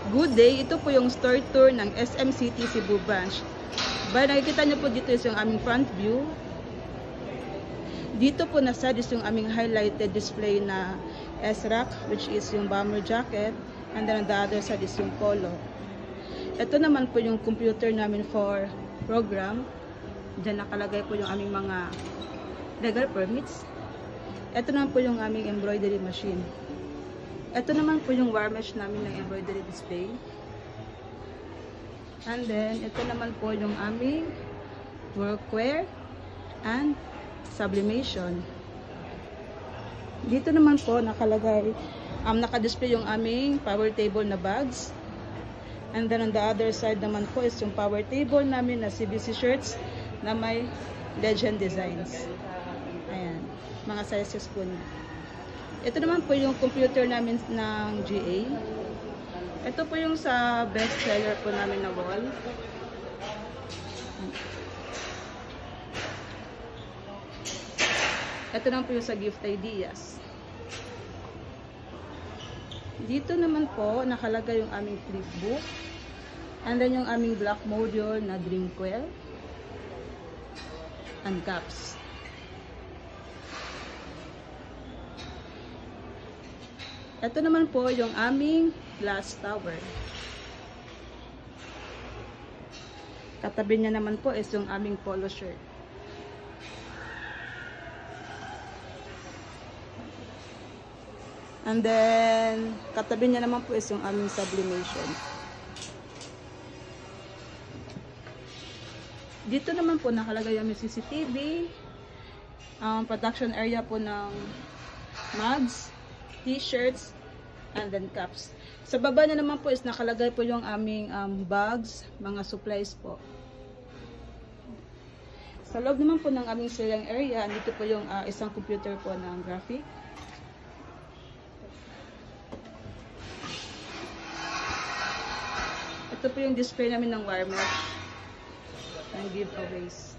Good day, ito po yung store tour ng SM City Cebu branch. Ba, nakikita nyo po dito is yung aming front view. Dito po na side is yung aming highlighted display na S-Rack, which is yung bomber jacket. And then on the other side is yung polo. Ito naman po yung computer namin for program. Diyan nakalagay po yung aming mga legal permits. Ito naman po yung aming embroidery machine. Ito naman po yung wire mesh namin ng embroidery display. And then, ito naman po yung aming workwear and sublimation. Dito naman po nakalagay, naka-display yung aming power table na bags. And then on the other side naman po is yung power table namin na CBC shirts na may legend designs. Ayan, mga sizes po niya. Ito naman po yung computer namin ng GA. Ito po yung sa best seller po namin na wall. Ito naman po yung sa gift ideas. Dito naman po nakalagay yung aming flipbook. And then yung aming black module na Dreamquil and caps. Ito naman po yung aming glass tower. Katabi niya naman po is yung aming polo shirt. And then, katabi niya naman po is yung aming sublimation. Dito naman po nakalagay yung CCTV, production area po ng mugs, t-shirts, and then cups. Sa baba na naman po is nakalagay po yung aming bags, mga supplies po. Sa loob naman po ng aming selling area, dito po yung isang computer po ng graphic. Ito po yung display namin ng wire mesh and giveaways.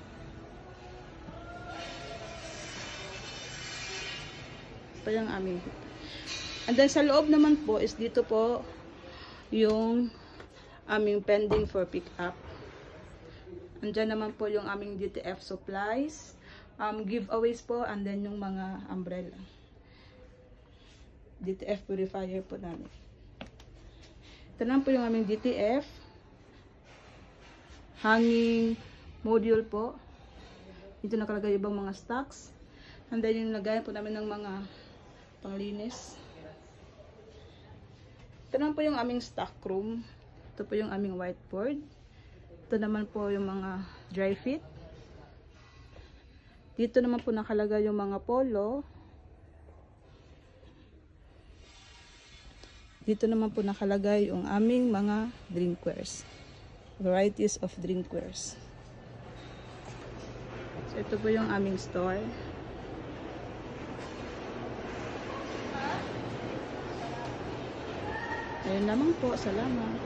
Ito yung aming. And then sa loob naman po is dito po yung aming pending for pick up. Andyan naman po yung aming DTF supplies, giveaways po, and then yung mga umbrella. DTF purifier po namin. Ito naman po yung aming DTF hanging module po. Dito nakalagay ibang mga stocks. And then yung lagayan po namin ng mga panglinis. Ito naman po yung aming stock room. Ito po yung aming whiteboard. Ito naman po yung mga dry fit. Dito naman po nakalagay yung mga polo. Dito naman po nakalagay yung aming mga drinkwares. Varieties of drinkwares. So ito po yung aming store. Ayun lamang po. Salamat.